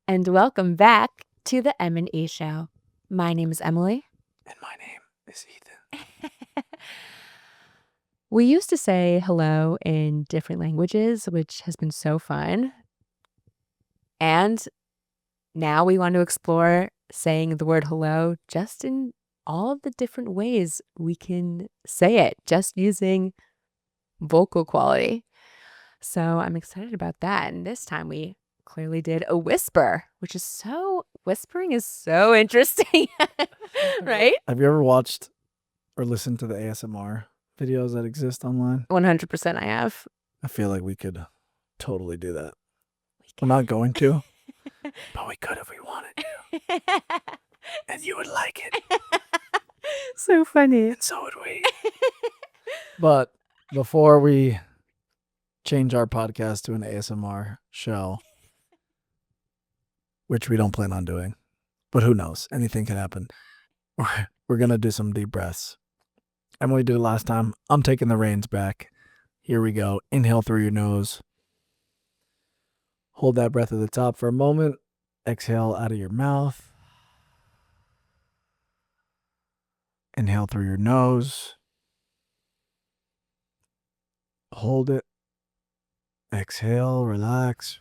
and welcome back to the M&E Show. My name is Emily. And my name is Ethan. We used to say hello in different languages, which has been so fun. And now we want to explore saying the word hello just in all of the different ways we can say it, just using vocal quality. So I'm excited about that. And this time we clearly did a whisper, whispering is so interesting, right? Have you ever watched or listened to the ASMR videos that exist online? 100% I have. I feel like we could totally do that. We're not going to, but we could if we wanted to. And you would like it. So funny. And so would we. But before we change our podcast to an ASMR show, which we don't plan on doing, but who knows? Anything can happen. We're going to do some deep breaths. Emily did it last time. I'm taking the reins back. Here we go. Inhale through your nose. Hold that breath at the top for a moment. Exhale out of your mouth. Inhale through your nose. Hold it. Exhale, relax.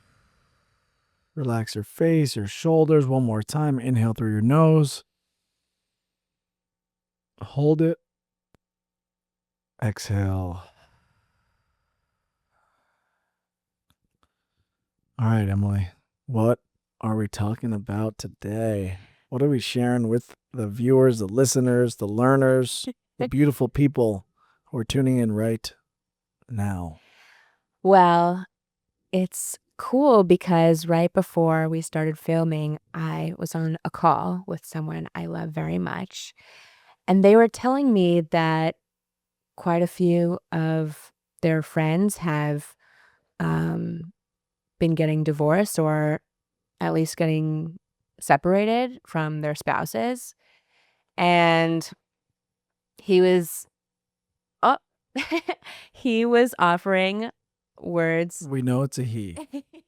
Relax your face, your shoulders. One more time. Inhale through your nose. Hold it. Exhale. All right, Emily. What are we talking about today? What are we sharing with the viewers, the listeners, the learners, the beautiful people who are tuning in right now? Well, it's cool because right before we started filming, I was on a call with someone I love very much. And they were telling me that quite a few of their friends have been getting divorced or at least getting separated from their spouses. And he was he was offering words. We know it's a he.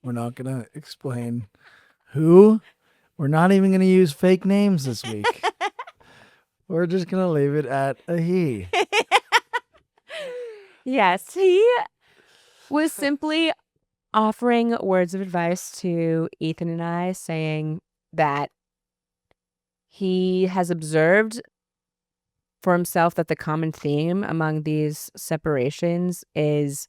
We're not going to explain who. We're not even going to use fake names this week. We're just going to leave it at a he. Yes, he was simply offering words of advice to Ethan and I, saying that he has observed for himself that the common theme among these separations is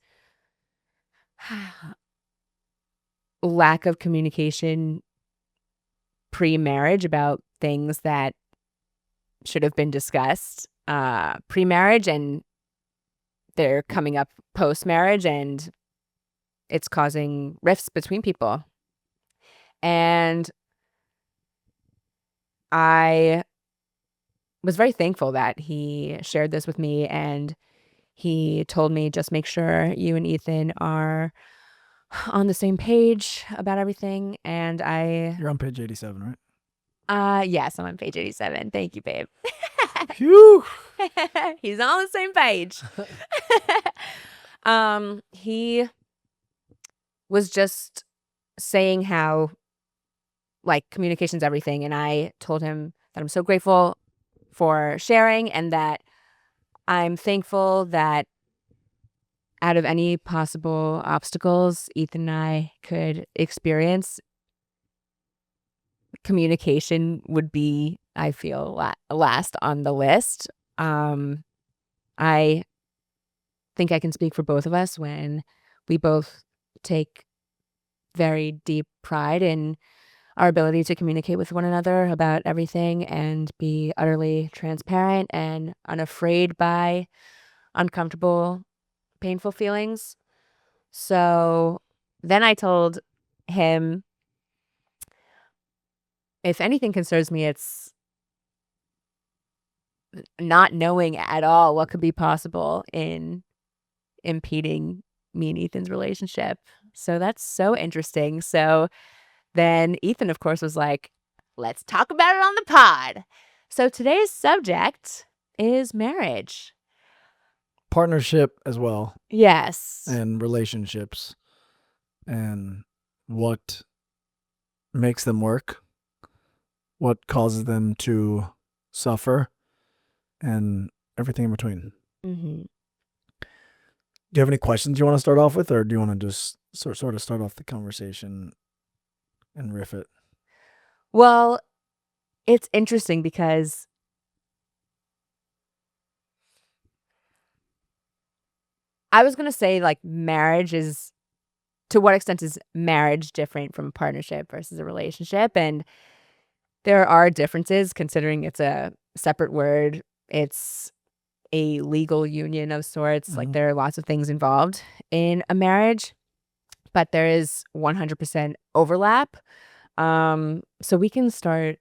lack of communication pre-marriage about things that should have been discussed pre-marriage, and they're coming up post-marriage, and it's causing rifts between people. And I was very thankful that he shared this with me, and he told me, just make sure you and Ethan are on the same page about everything. And You're on page 87, right? Yes, I'm on page 87. Thank you, babe. Phew. He's on the same page. He was just saying how, like, communication's everything. And I told him that I'm so grateful for sharing and that I'm thankful that out of any possible obstacles Ethan and I could experience, communication would be, I feel, last on the list. I think I can speak for both of us when we both take very deep pride in our ability to communicate with one another about everything and be utterly transparent and unafraid by uncomfortable, painful feelings. So then I told him, if anything concerns me, it's not knowing at all what could be possible in impeding me and Ethan's relationship. So that's so interesting. So then Ethan, of course, was like, let's talk about it on the pod. So today's subject is marriage. Partnership as well. Yes. And relationships. And what makes them work, what causes them to suffer, and everything in between. Mm-hmm. Do you have any questions you want to start off with, or do you want to just sort of start off the conversation and riff it? Well, it's interesting because I was going to say, like, to what extent is marriage different from a partnership versus a relationship? And there are differences considering it's a separate word. It's a legal union of sorts. Like, Mhm. there are lots of things involved in a marriage, but there is 100% overlap. So we can start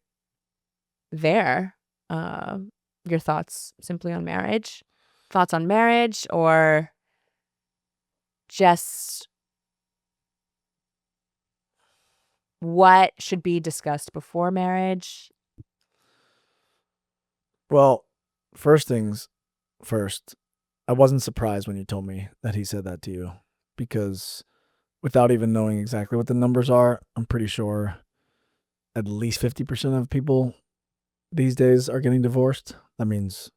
there. Uh, your thoughts simply on marriage? Thoughts on marriage, or just what should be discussed before marriage? Well, first things first, I wasn't surprised when you told me that he said that to you, because without even knowing exactly what the numbers are, I'm pretty sure at least 50% of people these days are getting divorced. That means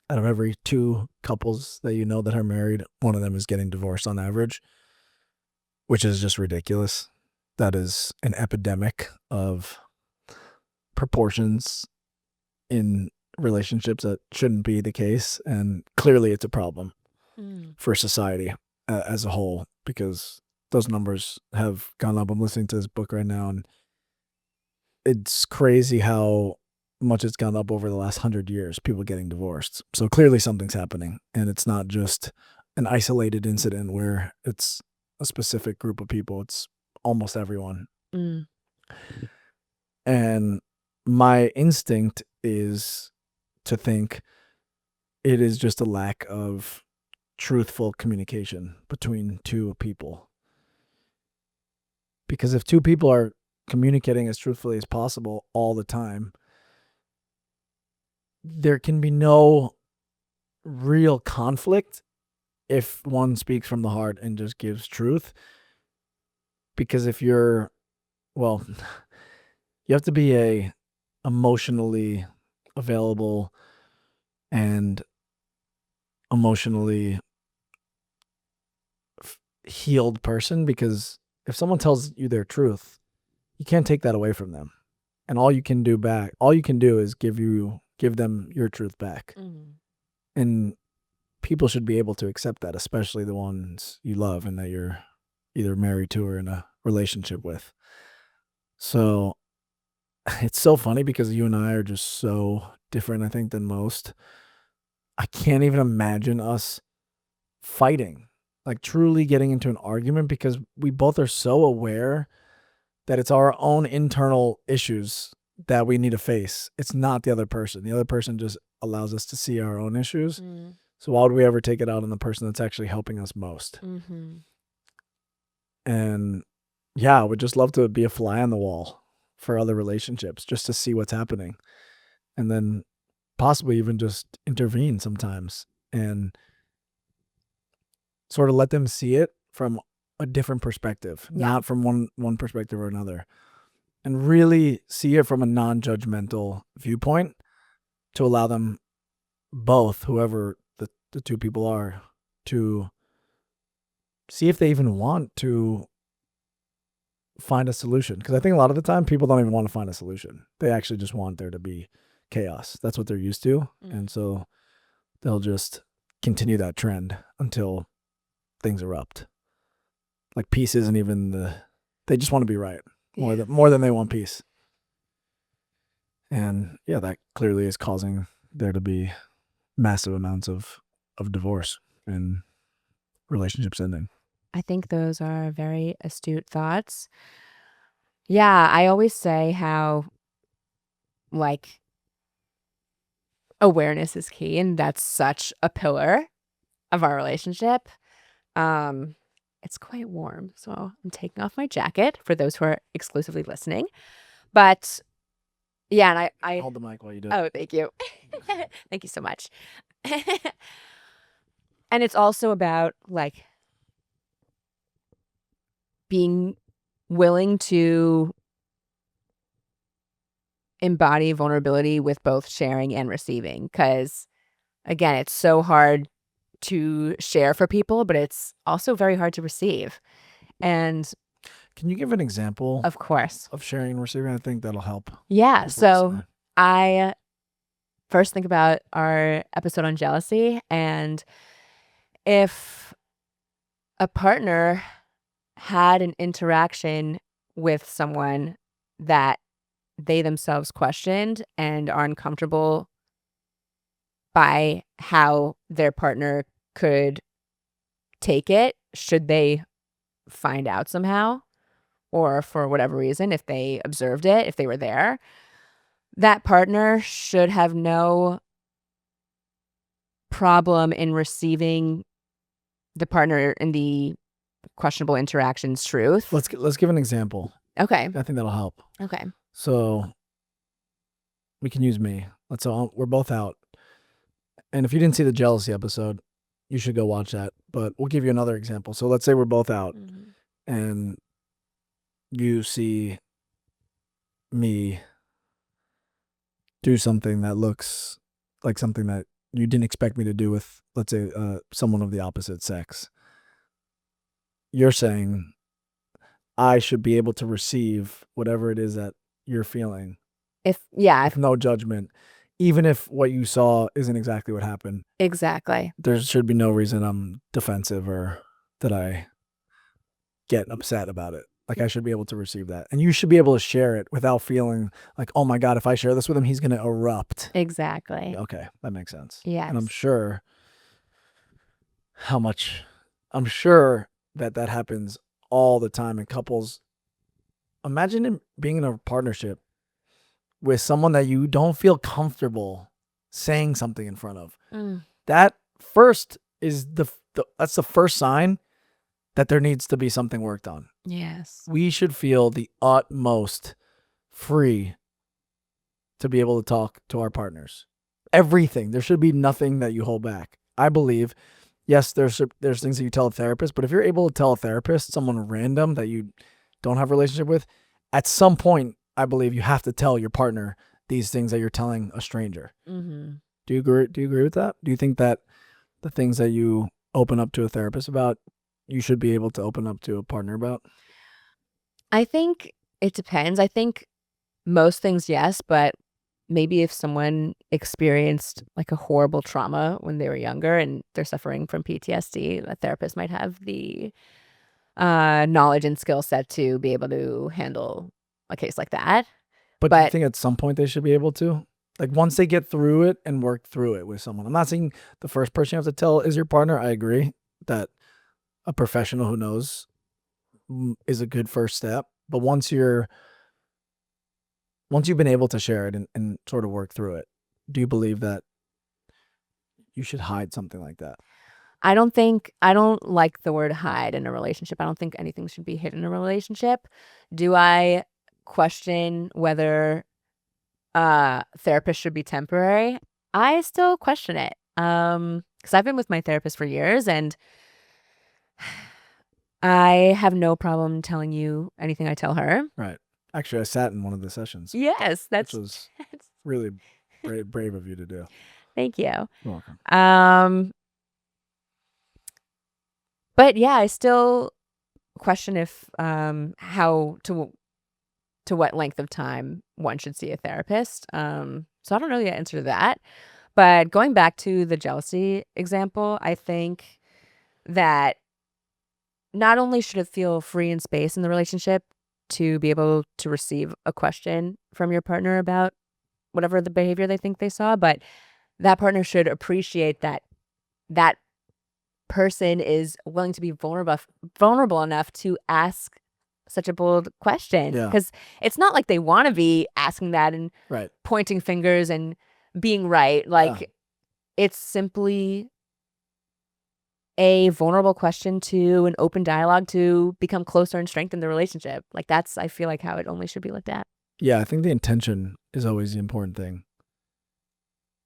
out of every two couples that you know that are married, one of them is getting divorced on average, which is just ridiculous. That is an epidemic of proportions in relationships that shouldn't be the case. And clearly it's a problem Mm. for society as a whole, because those numbers have gone up. I'm listening to this book right now, and it's crazy how much it's gone up over the last 100 years, people getting divorced. So clearly something's happening, and it's not just an isolated incident where it's a specific group of people. It's almost everyone. Mm. And my instinct is to think it is just a lack of truthful communication between two people. Because if two people are communicating as truthfully as possible all the time, there can be no real conflict if one speaks from the heart and just gives truth. Because if you're, well, you have to be a emotionally available and emotionally healed person, because if someone tells you their truth, you can't take that away from them. And all you can do is give them your truth back. Mm. And people should be able to accept that, especially the ones you love and that you're either married to or in a relationship with. So it's so funny because you and I are just so different, I think, than most. I can't even imagine us fighting, like truly getting into an argument, because we both are so aware that it's our own internal issues that we need to face. It's not the other person. The other person just allows us to see our own issues. Mm. So why would we ever take it out on the person that's actually helping us most? Mm-hmm. And yeah, I would just love to be a fly on the wall for other relationships, just to see what's happening, and then possibly even just intervene sometimes and sort of let them see it from a different perspective, Yeah. not from one perspective or another, and really see it from a non-judgmental viewpoint, to allow them both, whoever the two people are, to see if they even want to find a solution. Because I think a lot of the time people don't even want to find a solution. They actually just want there to be chaos. That's what they're used to. Mm. And so they'll just continue that trend until things erupt. Like, peace isn't even they just want to be right more than they want peace. And yeah, that clearly is causing there to be massive amounts of divorce and relationships ending. I think those are very astute thoughts. Yeah, I always say how, like, awareness is key, and that's such a pillar of our relationship. It's quite warm, so I'm taking off my jacket for those who are exclusively listening. But yeah, and I Hold the mic while you do it. oh, thank you. Thank you so much. And it's also about, like, being willing to embody vulnerability with both sharing and receiving. Because again, it's so hard to share for people, but it's also very hard to receive. And Can you give an example of course, of sharing and receiving? I think that'll help. yeah. people So listening. I first think about our episode on jealousy, and if a partner had an interaction with someone that they themselves questioned and are uncomfortable by how their partner could take it, should they find out somehow, or for whatever reason, if they observed it, if they were there, that partner should have no problem in receiving the partner in the questionable interaction's truth. Let's give an example. Okay. I think that'll help. Okay. So we can use me. Let's say we're both out. And if you didn't see the jealousy episode, you should go watch that. But we'll give you another example. So let's say we're both out and you see me do something that looks like something that you didn't expect me to do with, let's say, someone of the opposite sex. You're saying I should be able to receive whatever it is that you're feeling If with no judgment, even if what you saw isn't exactly what happened. exactly. There should be no reason I'm defensive or that I get upset about it. Like, I should be able to receive that. And you should be able to share it without feeling like, oh my God, if I share this with him, he's going to erupt. Exactly. Okay, that makes sense. Yes. And I'm sure that happens all the time in couples. Imagine being in a partnership with someone that you don't feel comfortable saying something in front of. That first is that's the first sign that there needs to be something worked on. Yes. We should feel the utmost free to be able to talk to our partners. Everything. There should be nothing that you hold back. I believe, yes, there's things that you tell a therapist, but if you're able to tell a therapist, someone random that you don't have a relationship with, at some point, I believe you have to tell your partner these things that you're telling a stranger. Mm-hmm. Do you agree with that? Do you think that the things that you open up to a therapist about, you should be able to open up to a partner about? I think it depends. I think most things, yes, but maybe if someone experienced like a horrible trauma when they were younger and they're suffering from PTSD, a therapist might have the knowledge and skill set to be able to handle a case like that. But do you think at some point they should be able to? Like, once they get through it and work through it with someone. I'm not saying the first person you have to tell is your partner. I agree that a professional who knows is a good first step. But once you've been able to share it and sort of work through it, do you believe that you should hide something like that? I don't like the word hide in a relationship. I don't think anything should be hidden in a relationship. Do I question whether therapist should be temporary? I still question it. Because I've been with my therapist for years and I have no problem telling you anything I tell her. Right. Actually, I sat in one of the sessions. Yes, which was really brave of you to do. Thank you. You're welcome. But yeah, I still question if how to what length of time one should see a therapist. So I don't know the answer to that. But going back to the jealousy example, I think that not only should it feel free and space in the relationship to be able to receive a question from your partner about whatever the behavior they think they saw, but that partner should appreciate that that person is willing to be vulnerable enough to ask such a bold question. Yeah. Because it's not like they want to be asking that and Right. pointing fingers and being right. Like, it's simply a vulnerable question to an open dialogue to become closer and strengthen the relationship. Like, that's, I feel like, how it only should be looked at. Yeah, I think the intention is always the important thing.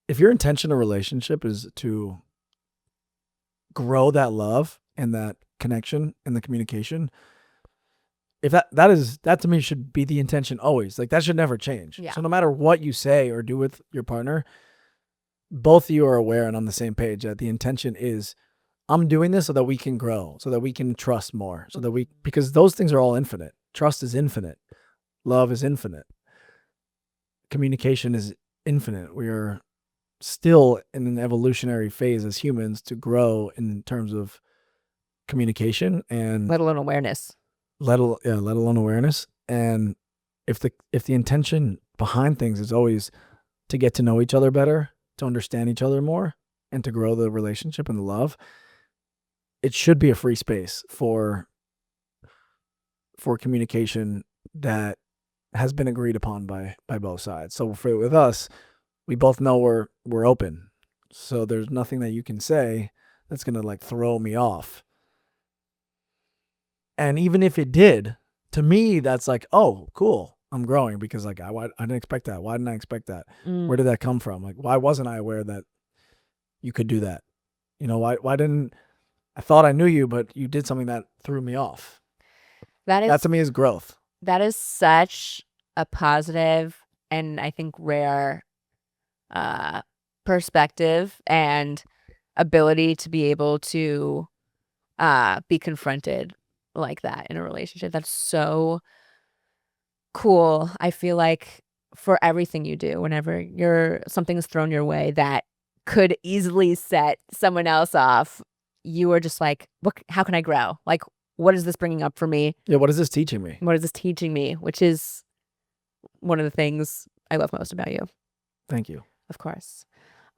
If your intention in a relationship is to grow that love and that connection and the communication, if that to me should be the intention always. Like that should never change. Yeah. So no matter what you say or do with your partner, both of you are aware and on the same page that the intention is I'm doing this so that we can grow, so that we can trust more, so that because those things are all infinite. Trust is infinite. Love is infinite. Communication is infinite. We are still in an evolutionary phase as humans to grow in terms of communication and let alone awareness. let alone awareness. And if the intention behind things is always to get to know each other better, to understand each other more, and to grow the relationship and the love, it should be a free space for communication that has been agreed upon by both sides. So with us, we both know we're open. So there's nothing that you can say that's gonna like throw me off. And even if it did, to me, that's like, oh, cool. I'm growing because like I didn't expect that. Why didn't I expect that? Where did that come from? Like, why wasn't I aware that you could do that? You know, why didn't I thought I knew you, but you did something that threw me off. That to me is growth. That is such a positive and I think rare perspective and ability to be able to be confronted like that in a relationship. That's so cool. I feel like for everything you do, whenever something's thrown your way that could easily set someone else off, you are just like, how can I grow? Like, what is this bringing up for me? Yeah, what is this teaching me? What is this teaching me? Which is one of the things I love most about you. Thank you. Of course.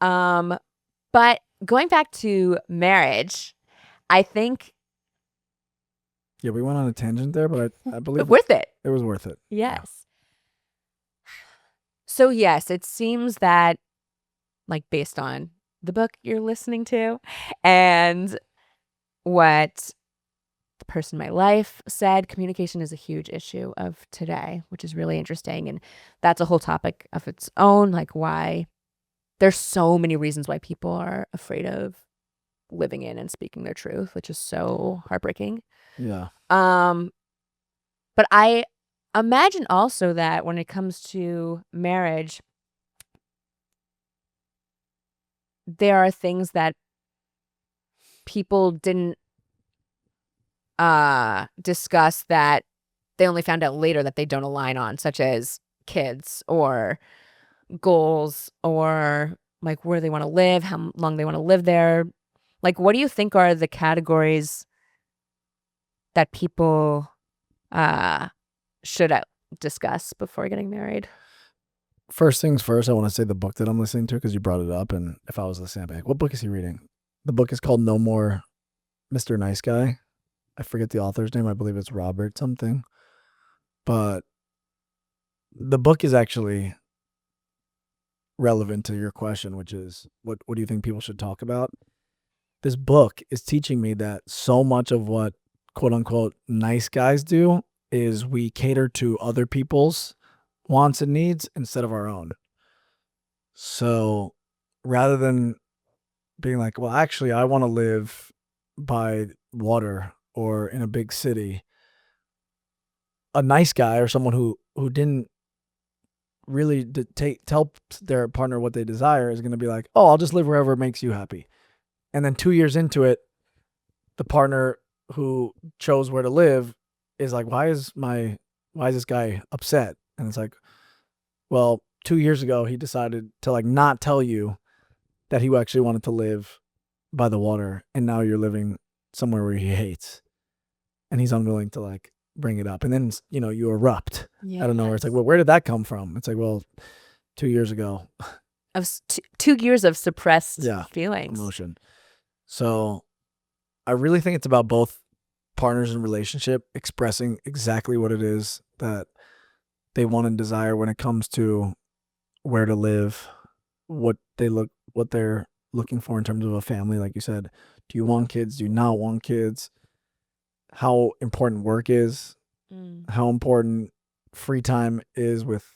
But going back to marriage, I think... Yeah, we went on a tangent there, but I believe worth it. It was worth it. Yes. Yeah. So yes, it seems that, like based on the book you're listening to and what the person in my life said, communication is a huge issue of today, which is really interesting. And that's a whole topic of its own, like why there's so many reasons why people are afraid of living in and speaking their truth, which is so heartbreaking. Yeah. But I imagine also that when it comes to marriage, there are things that people didn't discuss that they only found out later that they don't align on, such as kids or goals or like where they want to live, how long they want to live there. Like, what do you think are the categories that people should discuss before getting married? First things first, I want to say the book that I'm listening to because you brought it up, and if I was listening, I'd be like, what book is he reading? The book is called No More Mr. Nice Guy. I forget the author's name. I believe it's Robert something. But the book is actually relevant to your question, which is what do you think people should talk about? This book is teaching me that so much of what quote unquote nice guys do is we cater to other people's wants and needs instead of our own. So rather than being like, well, actually, I want to live by water or in a big city, a nice guy or someone who didn't really tell their partner what they desire is going to be like, oh, I'll just live wherever makes you happy. And then 2 years into it, the partner who chose where to live is like, why is this guy upset? And it's like, well, 2 years ago, he decided to like not tell you that he actually wanted to live by the water. And now you're living somewhere where he hates and he's unwilling to like bring it up. And then, you erupt. Yes. I don't know where it's like, well, where did that come from? It's like, well, 2 years ago. Of 2 years of suppressed feelings. Emotion. So I really think it's about both partners in relationship expressing exactly what it is that they want and desire when it comes to where to live, what they're looking for in terms of a family. Like you said, do you want kids? Do you not want kids? How important work is, how important free time is with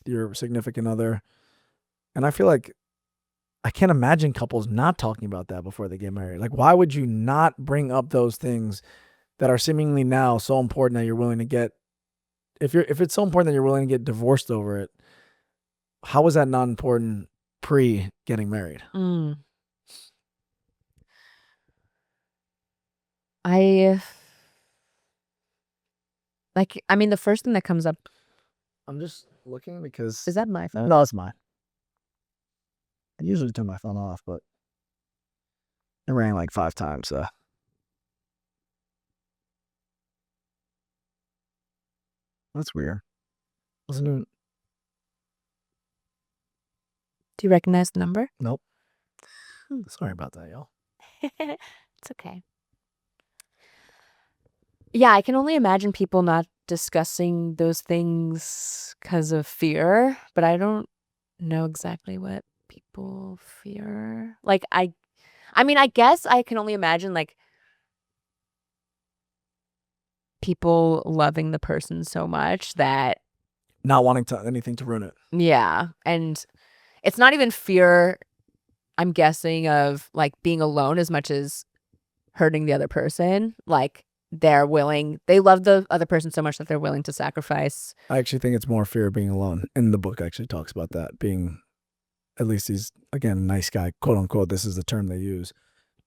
your significant other. And I feel like I can't imagine couples not talking about that before they get married. Like, why would you not bring up those things that are seemingly now so important that you're willing to get, if it's so important that you're willing to get divorced over it, how was that not important pre getting married? I mean, the first thing that comes up I'm just looking because is that my phone. no, it's mine. I usually turn my phone off, but it rang like 5 times. So that's weird. Wasn't it? Do you recognize the number? Nope. Sorry about that, y'all. It's okay. Yeah, I can only imagine people not discussing those things because of fear, but I don't know exactly what people fear. Like, I mean, I guess I can only imagine, like, people loving the person so much that, Not wanting anything to ruin it. yeah, and it's not even fear, I'm guessing, of, like, being alone as much as hurting the other person. Like, they love the other person so much that they're willing to sacrifice. I actually think it's more fear of being alone. And the book actually talks about that, being, at least he's, again, a nice guy, quote unquote. This is the term they use.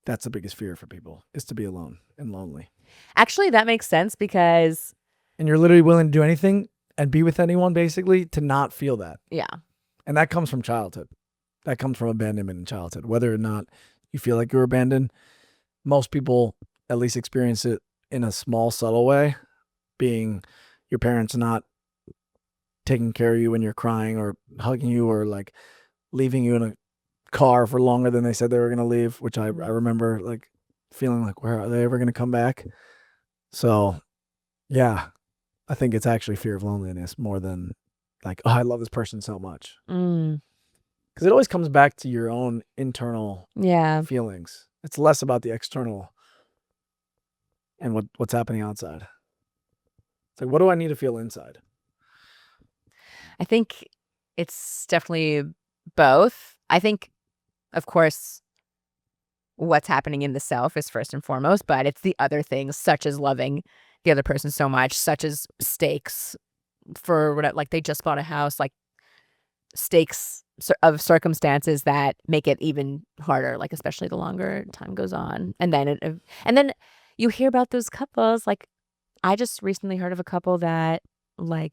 That's the biggest fear for people, is to be alone and lonely. Actually, that makes sense because, And you're literally willing to do anything and be with anyone, basically, to not feel that. yeah. And that comes from childhood. That comes from abandonment in childhood. Whether or not you feel like you're abandoned, most people at least experience it in a small, subtle way, being your parents not taking care of you when you're crying, or hugging you, or like leaving you in a car for longer than they said they were going to leave, which I remember like feeling like, where are they ever going to come back? So yeah, I think it's actually fear of loneliness more than like, oh, I love this person so much. Because it always comes back to your own internal feelings. It's less about the external and what's happening outside. It's like, what do I need to feel inside? I think it's definitely both. I think, of course, what's happening in the self is first and foremost, but it's the other things, such as loving the other person so much, such as stakes for what, like, they just bought a house, like stakes of circumstances that make it even harder, like, especially the longer time goes on. And then you hear about those couples, like, I just recently heard of a couple that, like,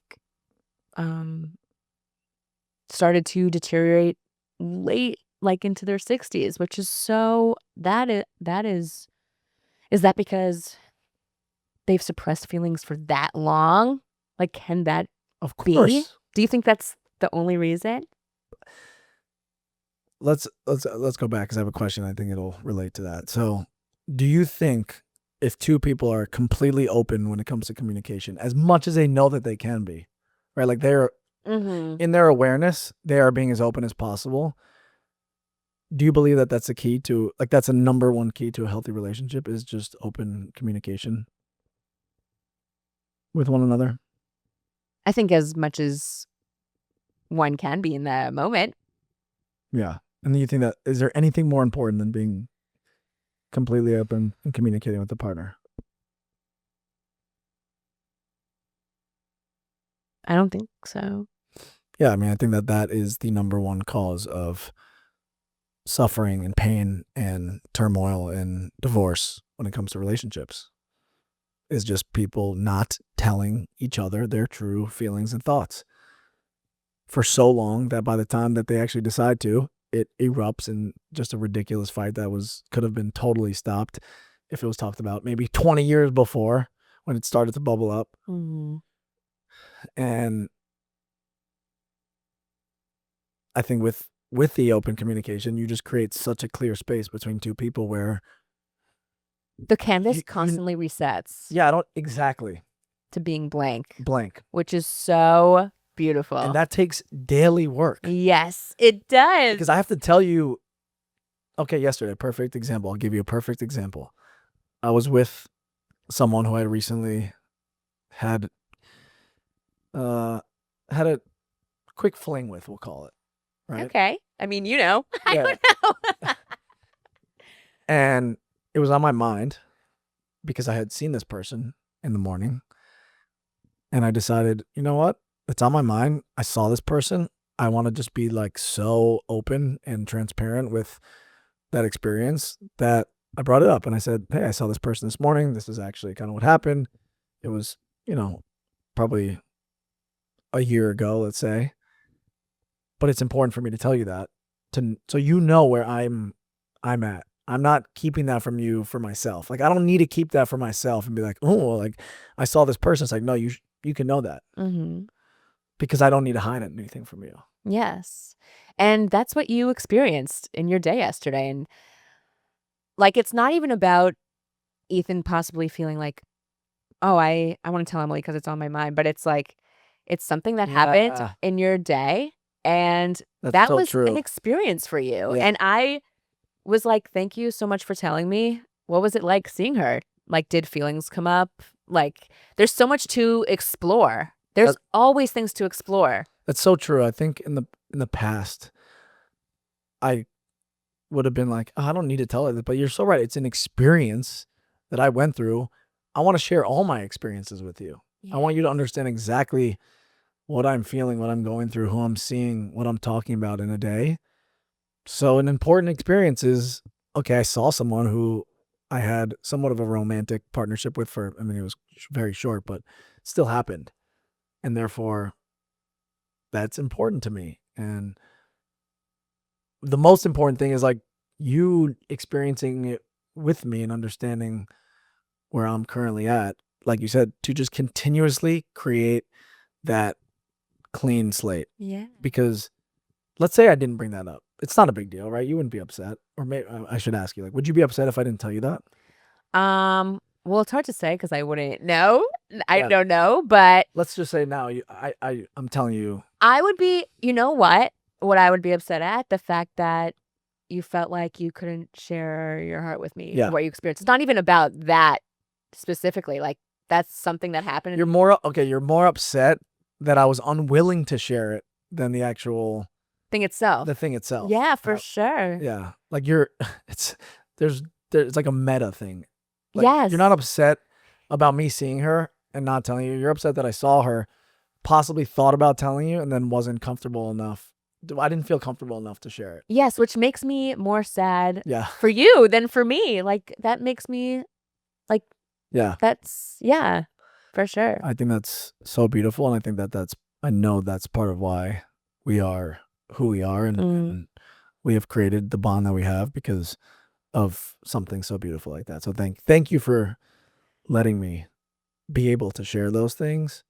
started to deteriorate late, like, into their 60s, which is so, is that because they've suppressed feelings for that long? Like, can that Of be? course. Do you think that's the only reason? Let's go back, because I have a question. I think it'll relate to that. So, do you think if two people are completely open when it comes to communication, as much as they know that they can be, right? Like, they're in their awareness, they are being as open as possible. Do you believe that that's a key to, like, that's a number one key to a healthy relationship, is just open communication with one another? I think as much as one can be in the moment. Yeah. And then you think that, is there anything more important than being completely open and communicating with the partner? I don't think so. Yeah, I mean, I think that is the number one cause of suffering and pain and turmoil and divorce when it comes to relationships, is just people not telling each other their true feelings and thoughts for so long that by the time that they actually decide to, it erupts in just a ridiculous fight that could have been totally stopped if it was talked about maybe 20 years before, when it started to bubble up. And I think with the open communication, you just create such a clear space between two people where the canvas constantly resets. Yeah, I don't exactly to being blank, which is so beautiful. And that takes daily work. Yes, it does. Because I have to tell you, okay, yesterday, perfect example. I'll give you a perfect example. I was with someone who I recently had a quick fling with, we'll call it. Right? Okay. I mean, you know. I Yeah. don't know. And it was on my mind. because I had seen this person in the morning, and I decided, you know what? It's on my mind. I saw this person. I want to just be like so open and transparent with that experience that I brought it up and I said, "Hey, I saw this person this morning. This is actually kind of what happened. It was, probably a year ago, let's say, but it's important for me to tell you that so you know where I'm at. I'm not keeping that from you for myself. Like I don't need to keep that for myself and be like, "Oh, well, like I saw this person." It's like, "No, you can know that Mm-hmm. because I don't need to hide anything from you." Yes. And that's what you experienced in your day yesterday. And like, it's not even about Ethan possibly feeling like, oh, I want to tell Emily because it's on my mind. But it's like, it's something that happened Yeah. in your day. And That's that so was an true. experience for you. Yeah. And I was like, thank you so much for telling me. What was it like seeing her? Like, did feelings come up? Like, there's so much to explore. There's always things to explore. That's so true. I think in the past, I would have been like, "Oh, I don't need to tell her that," but you're so right. It's an experience that I went through. I want to share all my experiences with you. I want you to understand exactly what I'm feeling, what I'm going through, who I'm seeing, what I'm talking about in a day. So an important experience is, okay, I saw someone who I had somewhat of a romantic partnership with it was very short, but it still happened. And therefore, that's important to me. And the most important thing is like you experiencing it with me and understanding where I'm currently at. Like you said, to just continuously create that clean slate. Yeah. Because let's say I didn't bring that up. It's not a big deal, right? You wouldn't be upset. Or maybe I should ask you, like, would you be upset if I didn't tell you that? Well, it's hard to say because I wouldn't know. I Yeah. don't know, but Let's just say now I'm telling you. I would be, you know what I would be upset at? The fact that you felt like you couldn't share your heart with me, Yeah. what you experienced. It's not even about that specifically. Like, that's something that happened. You're more upset that I was unwilling to share it than the actual Thing itself. the thing itself. Yeah, for sure. Yeah. Like it's there's like a meta thing. Like, Yes. you're not upset about me seeing her and not telling you. You're upset that I saw her, possibly thought about telling you, and then wasn't comfortable enough. I didn't feel comfortable enough to share it. Yes, which makes me more sad Yeah. for you than for me. Like, that makes me, like, Yeah. yeah, for sure. I think that's so beautiful. And I think I know that's part of why we are who we are. And we have created the bond that we have because of something so beautiful like that. So thank you for letting me be able to share those things,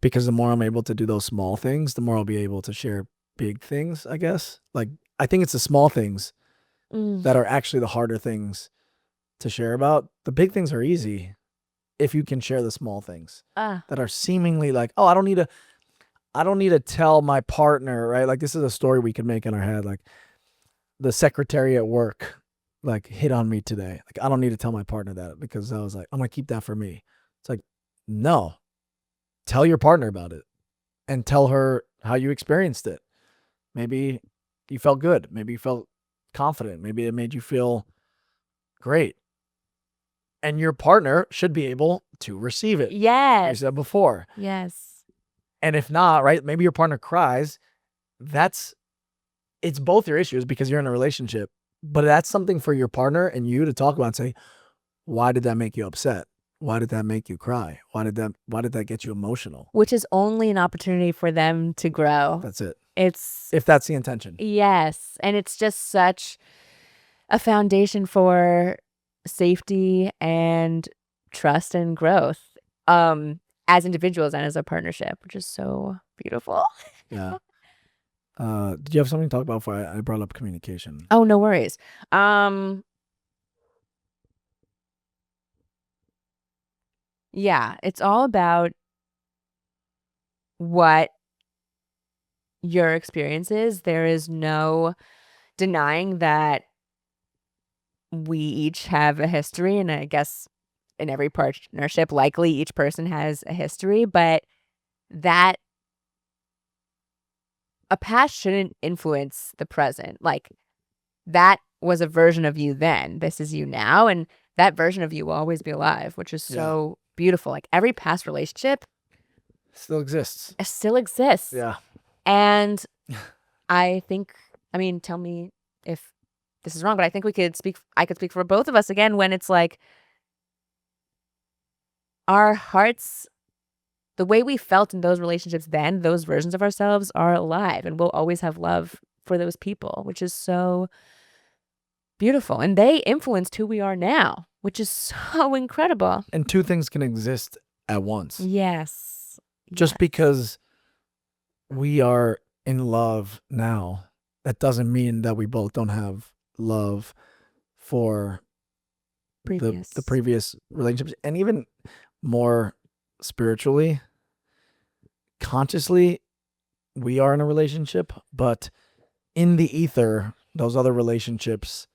because the more I'm able to do those small things, the more I'll be able to share big things, I guess. Like, I think it's the small things that are actually the harder things to share about. The big things are easy if you can share the small things that are seemingly like, oh, I don't need to tell my partner, right? Like, this is a story we could make in our head. Like, the secretary at work, like, hit on me today. Like, I don't need to tell my partner that because I was like, I'm going to keep that for me. It's like, no, tell your partner about it and tell her how you experienced it. Maybe you felt good. Maybe you felt confident. Maybe it made you feel great. And your partner should be able to receive it. Yes. You said before. Yes. And if not, right, maybe your partner cries. It's both your issues because you're in a relationship, but that's something for your partner and you to talk about and say, why did that make you upset? Why did that make you cry? Why did that get you emotional? Which is only an opportunity for them to grow. That's it. It's If that's the intention. Yes. And it's just such a foundation for safety and trust and growth, as individuals and as a partnership, which is so beautiful. Yeah. Did you have something to talk about before I brought up communication? Oh, no worries. Yeah, it's all about what your experience is. There is no denying that we each have a history, and I guess in every partnership, likely each person has a history, but that a past shouldn't influence the present. Like, that was a version of you then. This is you now, and that version of you will always be alive, which is so beautiful. Like every past relationship Still exists. still exists. Yeah. And I think, I mean, tell me if this is wrong, but I think I could speak for both of us again when it's like our hearts, the way we felt in those relationships then, those versions of ourselves are alive, and we'll always have love for those people, which is so beautiful. And they influenced who we are now, which is so incredible. And two things can exist at once. Yes. Just because we are in love now, that doesn't mean that we both don't have love for the previous relationships. And even more spiritually, consciously, we are in a relationship, but in the ether, those other relationships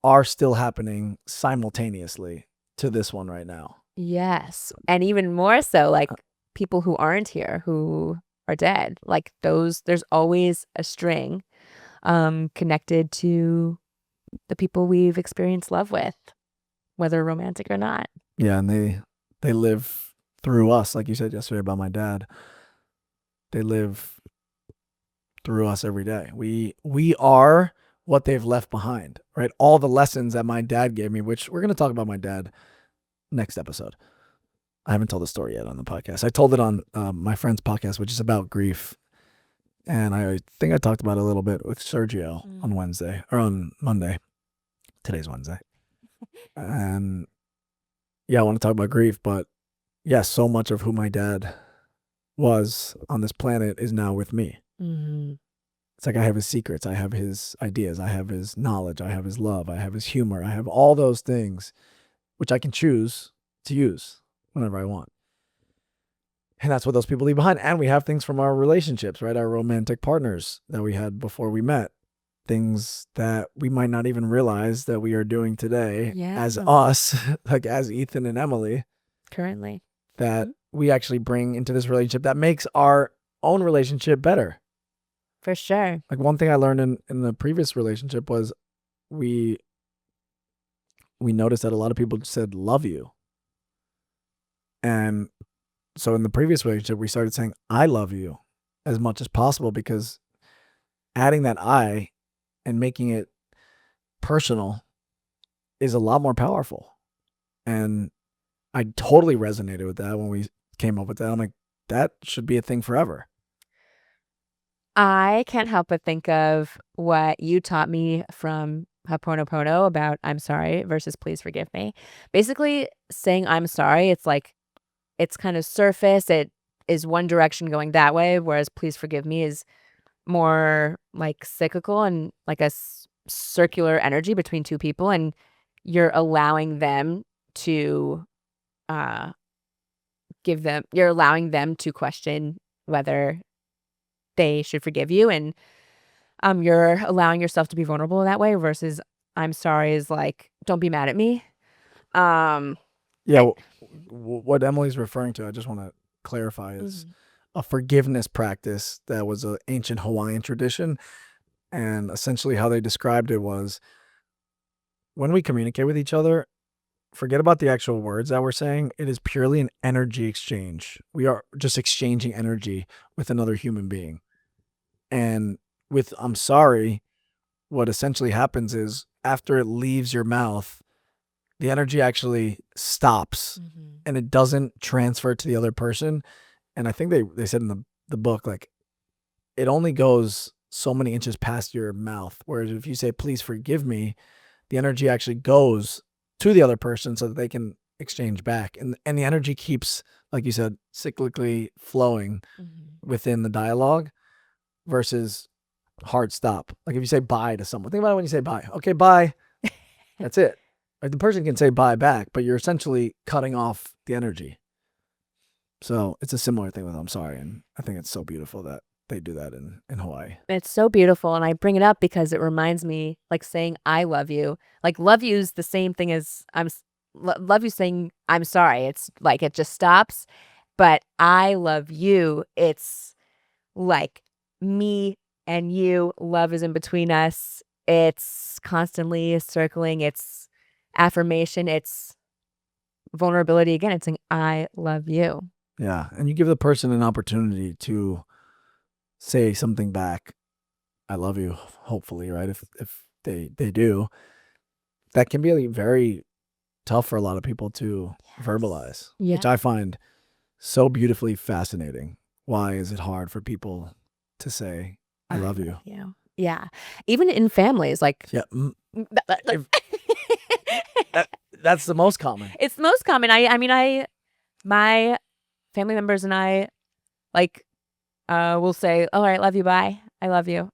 are still happening simultaneously to this one right now. Yes. And even more so, like people who aren't here, who are dead, like those, there's always a string connected to the people we've experienced love with, whether romantic or not. Yeah, and they live through us, like you said yesterday about my dad. They live through us every day. We are what they've left behind, right? All the lessons that my dad gave me, which we're going to talk about my dad next episode. I haven't told the story yet on the podcast. I told it on my friend's podcast, which is about grief. And I think I talked about it a little bit with Sergio on Wednesday or on Monday. Today's Wednesday. And yeah, I want to talk about grief, but yeah, so much of who my dad was on this planet is now with me. Mm-hmm. It's like I have his secrets, I have his ideas, I have his knowledge, I have his love, I have his humor, I have all those things which I can choose to use whenever I want. And that's what those people leave behind. And we have things from our relationships, right? Our romantic partners that we had before we met. Things that we might not even realize that we are doing today as us, like as Ethan and Emily. Currently. That we actually bring into this relationship that makes our own relationship better. For sure. Like one thing I learned in the previous relationship was we noticed that a lot of people said, love you. And so in the previous relationship, we started saying, I love you as much as possible, because adding that I and making it personal is a lot more powerful. And I totally resonated with that when we came up with that. I'm like, that should be a thing forever. I can't help but think of what you taught me from Ho'oponopono about I'm sorry versus please forgive me. Basically, saying I'm sorry, it's like, it's kind of surface. It is one direction going that way, whereas please forgive me is more like cyclical and like a circular energy between two people. And you're allowing them to you're allowing them to question whether they should forgive you, and you're allowing yourself to be vulnerable that way, versus I'm sorry is like, don't be mad at me. Yeah, what Emily's referring to, I just want to clarify, is a forgiveness practice that was an ancient Hawaiian tradition. And essentially how they described it was, when we communicate with each other, forget about the actual words that we're saying. It is purely an energy exchange. We are just exchanging energy with another human being. And with I'm sorry, what essentially happens is after it leaves your mouth, the energy actually stops and it doesn't transfer to the other person. And I think they said in the book, like, it only goes so many inches past your mouth. Whereas if you say, please forgive me, the energy actually goes to the other person so that they can exchange back. And the energy keeps, like you said, cyclically flowing within the dialogue versus hard stop. Like if you say bye to someone, think about it when you say bye. Okay, bye. That's it. Like the person can say bye back, but you're essentially cutting off the energy. So it's a similar thing with I'm sorry. And I think it's so beautiful that they do that in Hawaii. It's so beautiful. And I bring it up because it reminds me, like saying I love you. Like love you is the same thing as love you saying I'm sorry. It's like it just stops. But I love you. It's like me and you. Love is in between us. It's constantly circling. It's affirmation. It's vulnerability again. It's saying, I love you. Yeah. And you give the person an opportunity to say something back. I love you, hopefully, right? If they do. That can be very tough for a lot of people to verbalize, which I find so beautifully fascinating. Why is it hard for people to say, I love you? Yeah. Even in families, like. Yeah. That's the most common. It's the most common. My family members and I, like, will say, "Oh, I love you, bye. I love you."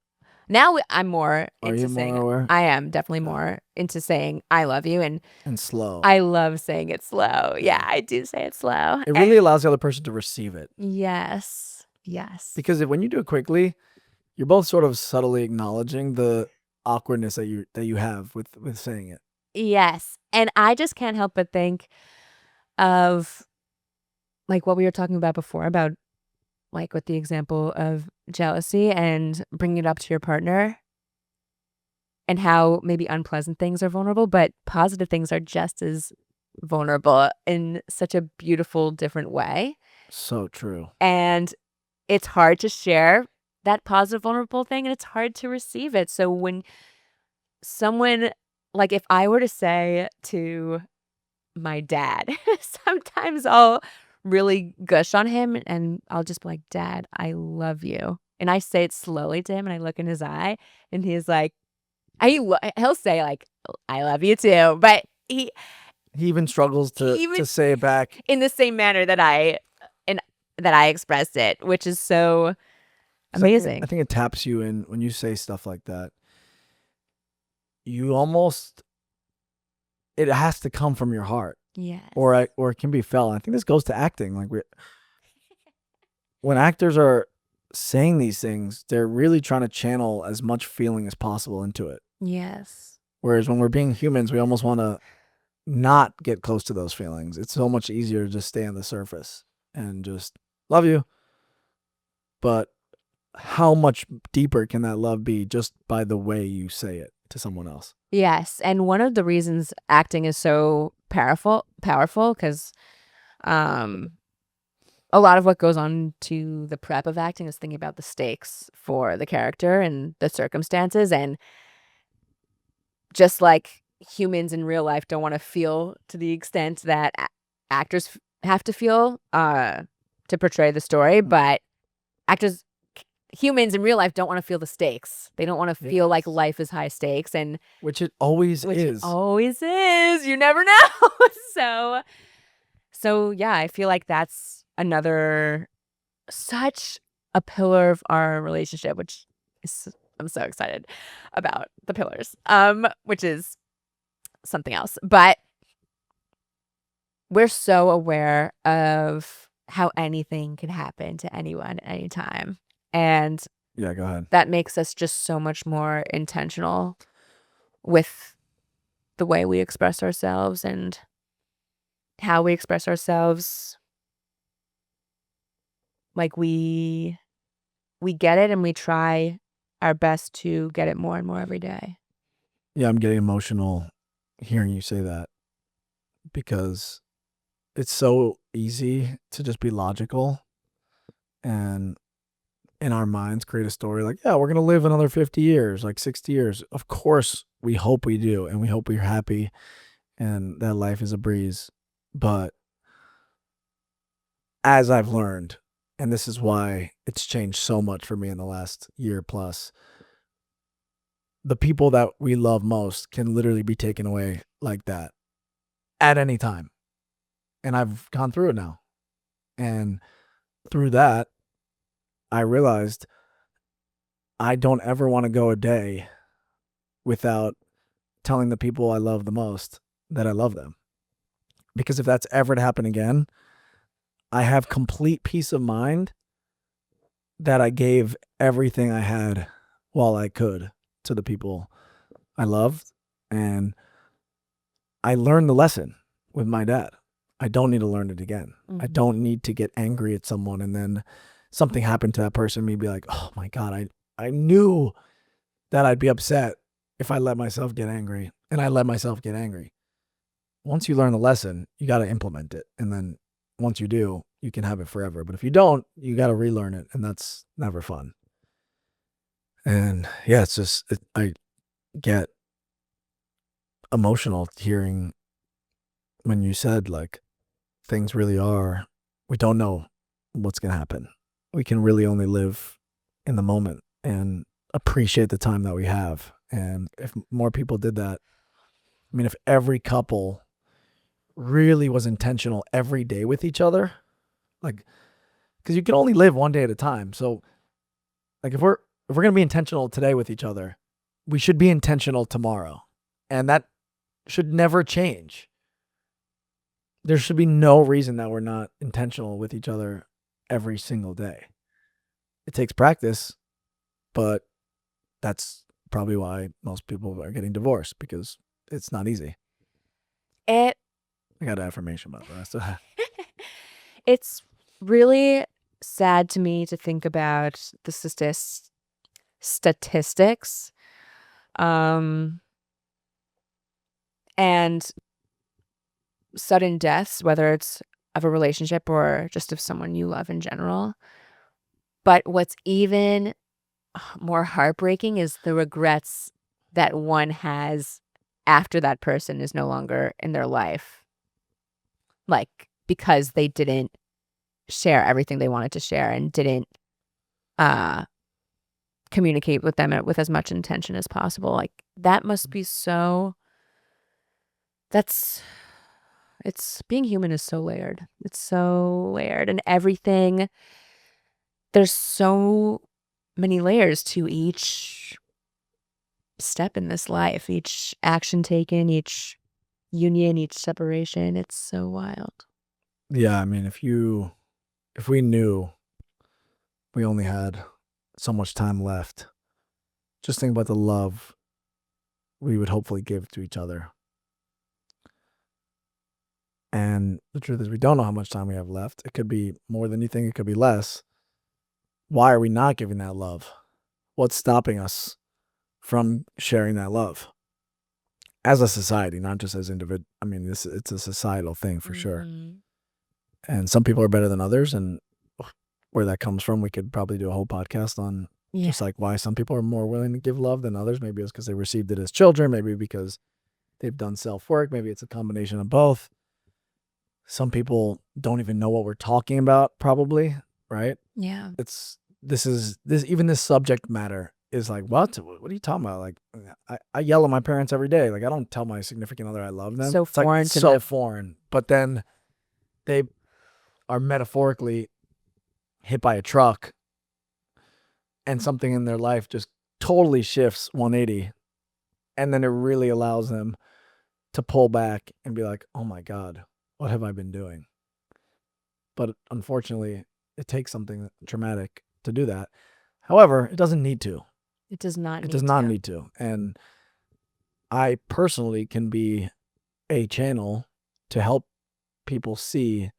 Now I'm more into saying. More? I am definitely more into saying I love you and slow. I love saying it slow. Yeah, I do say it slow. It really allows the other person to receive it. Yes. Because when you do it quickly, you're both sort of subtly acknowledging the awkwardness that you have with saying it. Yes, and I just can't help but think of like what we were talking about before about like with the example of jealousy and bringing it up to your partner and how maybe unpleasant things are vulnerable, but positive things are just as vulnerable in such a beautiful, different way. So true. And it's hard to share that positive, vulnerable thing, and it's hard to receive it. So when someone, like if I were to say to my dad, sometimes I'll really gush on him and I'll just be like, Dad, I love you. And I say it slowly to him and I look in his eye and he's like, he'll say like, I love you too. But he even struggles to say it back in the same manner that I expressed it, which is so amazing. I think it taps you in when you say stuff like that. You almost, it has to come from your heart. Yes. Or it can be felt. I think this goes to acting. Like when actors are saying these things, they're really trying to channel as much feeling as possible into it. Yes. Whereas when we're being humans, we almost want to not get close to those feelings. It's so much easier to just stay on the surface and just love you. But how much deeper can that love be just by the way you say it to someone else? Yes. And one of the reasons acting is so powerful, because a lot of what goes on to the prep of acting is thinking about the stakes for the character and the circumstances. And just like humans in real life don't want to feel to the extent that actors have to feel to portray the story, but humans in real life don't want to feel the stakes. They don't want to feel like life is high stakes, and which it always is. It always is. You never know. So yeah, I feel like that's such a pillar of our relationship, which is, I'm so excited about the pillars, which is something else. But we're so aware of how anything can happen to anyone at any time. And yeah, go ahead. That makes us just so much more intentional with the way we express ourselves and how we express ourselves. Like we get it and we try our best to get it more and more every day. Yeah, I'm getting emotional hearing you say that because it's so easy to just be logical and in our minds create a story like, yeah, we're going to live another 50 years, like 60 years. Of course, we hope we do, and we hope we're happy and that life is a breeze. But as I've learned, and this is why it's changed so much for me in the last year plus, the people that we love most can literally be taken away like that at any time. And I've gone through it now. And through that, I realized I don't ever want to go a day without telling the people I love the most that I love them. Because if that's ever to happen again, I have complete peace of mind that I gave everything I had while I could to the people I loved. And I learned the lesson with my dad. I don't need to learn it again. Mm-hmm. I don't need to get angry at someone and then something happened to that person, me be like, oh my God, I knew that I'd be upset if I let myself get angry. And I let myself get angry. once you learn the lesson, you got to implement it. And then once you do, you can have it forever. But if you don't, you got to relearn it. And that's never fun. And yeah, it's just, I get emotional hearing when you said like things really are, we don't know what's going to happen. We can really only live in the moment and appreciate the time that we have. And if more people did that, I mean, if every couple really was intentional every day with each other, like, because you can only live one day at a time. So like if we're going to be intentional today with each other, we should be intentional tomorrow. And that should never change. There should be no reason that we're not intentional with each other every single day. It takes practice, but that's probably why most people are getting divorced, because it's not easy. I got an affirmation about the rest of that. It's really sad to me to think about the statistics and sudden deaths, whether it's of a relationship or just of someone you love in general. But what's even more heartbreaking is the regrets that one has after that person is no longer in their life. Like, because they didn't share everything they wanted to share and didn't communicate with them with as much intention as possible. Like, that must be so... being human is so layered. It's so layered, and everything, there's so many layers to each step in this life, each action taken, each union, each separation. It's so wild. Yeah, I mean, if we knew we only had so much time left, just think about the love we would hopefully give to each other. And the truth is, we don't know how much time we have left. It could be more than you think, it could be less. Why are we not giving that love? What's stopping us from sharing that love? As a society, not just as individual. I mean, it's a societal thing for sure. And some people are better than others, and where that comes from, we could probably do a whole podcast on just like why some people are more willing to give love than others. Maybe it's because they received it as children, maybe because they've done self-work, maybe it's a combination of both. Some people don't even know what we're talking about, probably, right? Yeah. Even this subject matter is like, what are you talking about? Like, I yell at my parents every day. Like, I don't tell my significant other I love them. So It's like, foreign to so them. foreign. But then they are metaphorically hit by a truck and something in their life just totally shifts 180. And then it really allows them to pull back and be like, oh my God, what have I been doing? But unfortunately, it takes something traumatic to do that. However, it doesn't need to. It does not It does not need to. And I personally can be a channel to help people see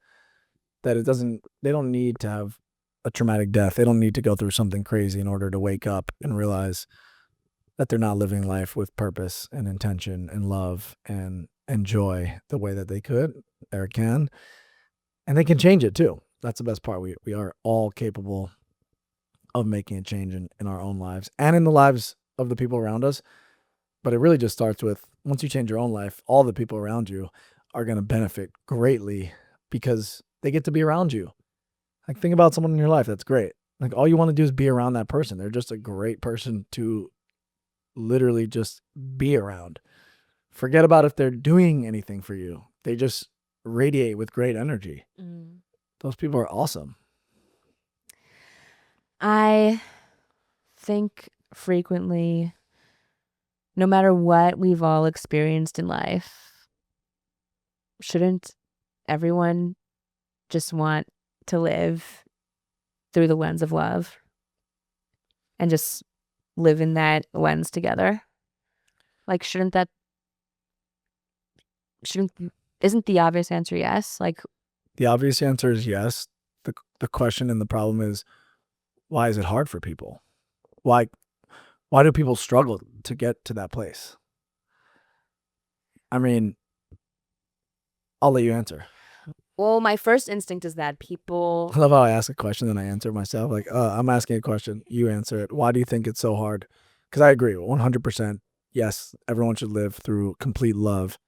that they don't need to have a traumatic death. They don't need to go through something crazy in order to wake up and realize that they're not living life with purpose and intention and love and joy the way that they could or can. And they can change it too. That's the best part. We are all capable of making a change in our own lives and in the lives of the people around us. But it really just starts with, once you change your own life, all the people around you are going to benefit greatly because they get to be around you. Like, think about someone in your life that's great. Like, all you want to do is be around that person. They're just a great person to literally just be around. Forget about if they're doing anything for you. They just radiate with great energy. Those people are awesome. I think frequently, no matter what we've all experienced in life, shouldn't everyone just want to live through the lens of love and just live in that lens together? Like, isn't the obvious answer yes? Like, the obvious answer is yes. The question and the problem is, why is it hard for people? Why do people struggle to get to that place? I mean, I'll let you answer. Well, my first instinct is that people. I love how I ask a question and I answer myself. Like, I'm asking a question, you answer it. Why do you think it's so hard? Because I agree, 100%. Yes, everyone should live through complete love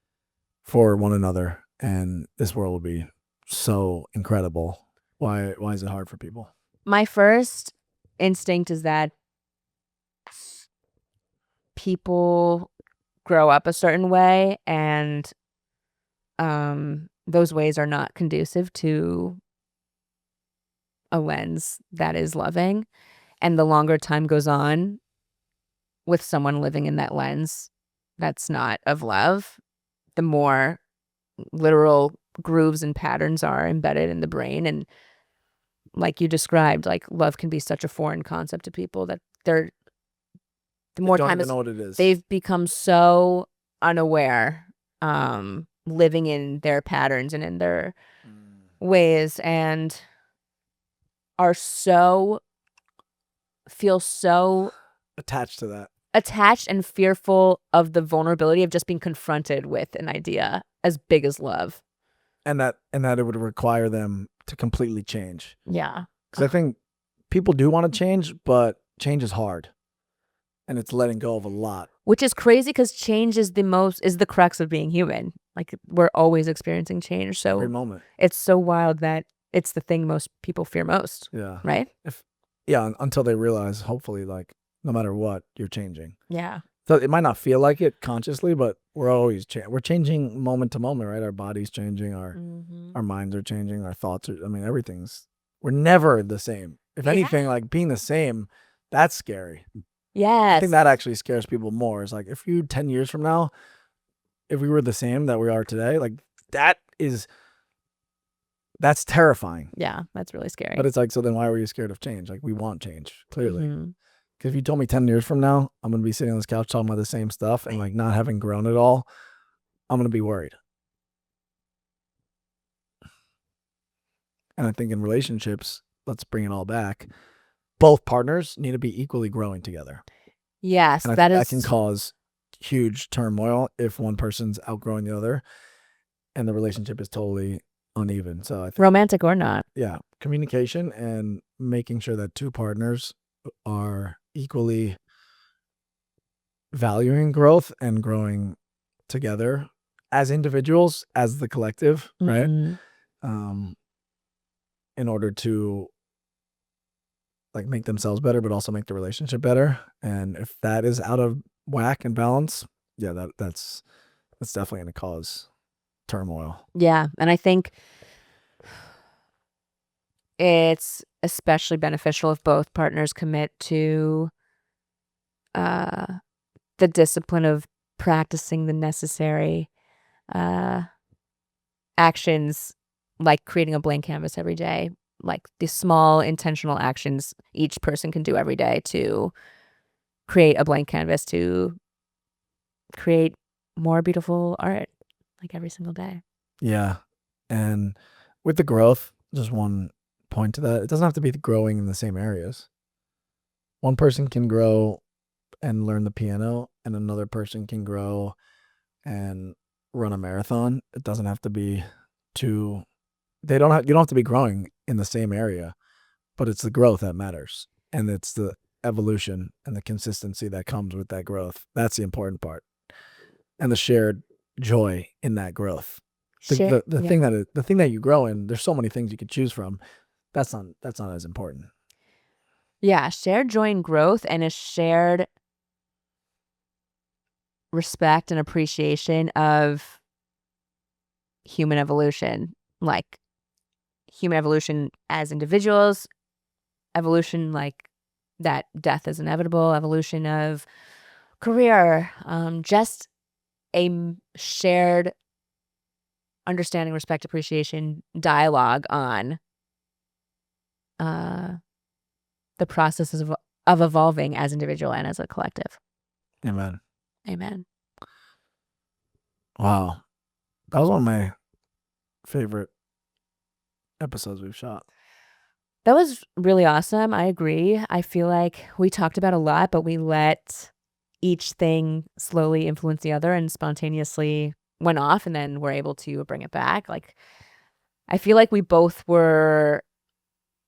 for one another, and this world will be so incredible. Why is it hard for people? My first instinct is that people grow up a certain way, and those ways are not conducive to a lens that is loving. And the longer time goes on with someone living in that lens that's not of love, the more literal grooves and patterns are embedded in the brain. And like you described, like love can be such a foreign concept to people that the more Don't time even know what it is. they've become so unaware, living in their patterns and in their ways, and feel so attached to that. Attached and fearful of the vulnerability of just being confronted with an idea as big as love. And that it would require them to completely change. Yeah. Because I think people do want to change, but change is hard. And it's letting go of a lot. Which is crazy because change is the crux of being human. Like, we're always experiencing change. So every moment. It's so wild that it's the thing most people fear most. Yeah. Right? Until they realize, hopefully, like, no matter what, you're changing. Yeah. So it might not feel like it consciously, but we're always we're changing moment to moment, right? Our body's changing, our minds are changing, our thoughts are, we're never the same. If anything, like being the same, that's scary. Yes. I think that actually scares people more. It's like, if you 10 years from now, if we were the same that we are today, like that's terrifying. Yeah, that's really scary. But it's like, so then why were you scared of change? Like, we want change, clearly. Because if you told me 10 years from now, I'm going to be sitting on this couch talking about the same stuff and like not having grown at all, I'm going to be worried. And I think in relationships, let's bring it all back, both partners need to be equally growing together. Yes, and that can cause huge turmoil if one person's outgrowing the other and the relationship is totally uneven. So I think, romantic or not. Yeah. Communication and making sure that two partners are equally valuing growth and growing together as individuals, as the collective, right? In order to like make themselves better, but also make the relationship better. And if that is out of whack and balance, yeah, that's definitely going to cause turmoil. Yeah. And I think it's especially beneficial if both partners commit to the discipline of practicing the necessary actions, like creating a blank canvas every day, like the small intentional actions each person can do every day to create a blank canvas, to create more beautiful art, like every single day. Yeah. And with the growth, just one point to that, it doesn't have to be growing in the same areas. One person can grow and learn the piano, and another person can grow and run a marathon. It doesn't have to be you don't have to be growing in the same area, but it's the growth that matters, and it's the evolution and the consistency that comes with that growth. That's the important part, and the shared joy in that growth. The thing that you grow in, there's so many things you could choose from. That's not as important. Yeah, shared joy and growth, and a shared respect and appreciation of human evolution, like human evolution as individuals, evolution like that death is inevitable, evolution of career, just a shared understanding, respect, appreciation, dialogue on the processes of evolving as individual and as a collective. Amen. Amen. Wow. That was one of my favorite episodes we've shot. That was really awesome. I agree. I feel like we talked about a lot, but we let each thing slowly influence the other and spontaneously went off and then we're able to bring it back. Like, I feel like we both were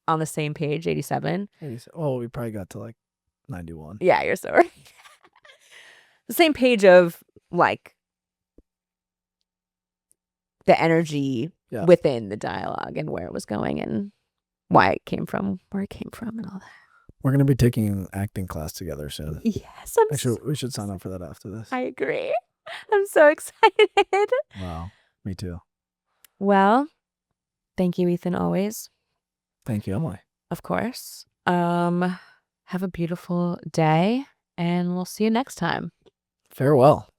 on the same page, 87. Oh, we probably got to like 91. Yeah, you're so right. The same page of like the energy within the dialogue and where it was going and why it came from, where it came from and all that. We're going to be taking an acting class together soon. Yes. We should sign up for that after this. I agree. I'm so excited. Wow. Me too. Well, thank you, Ethan, always. Thank you, Emily. Of course. Have a beautiful day and we'll see you next time. Farewell.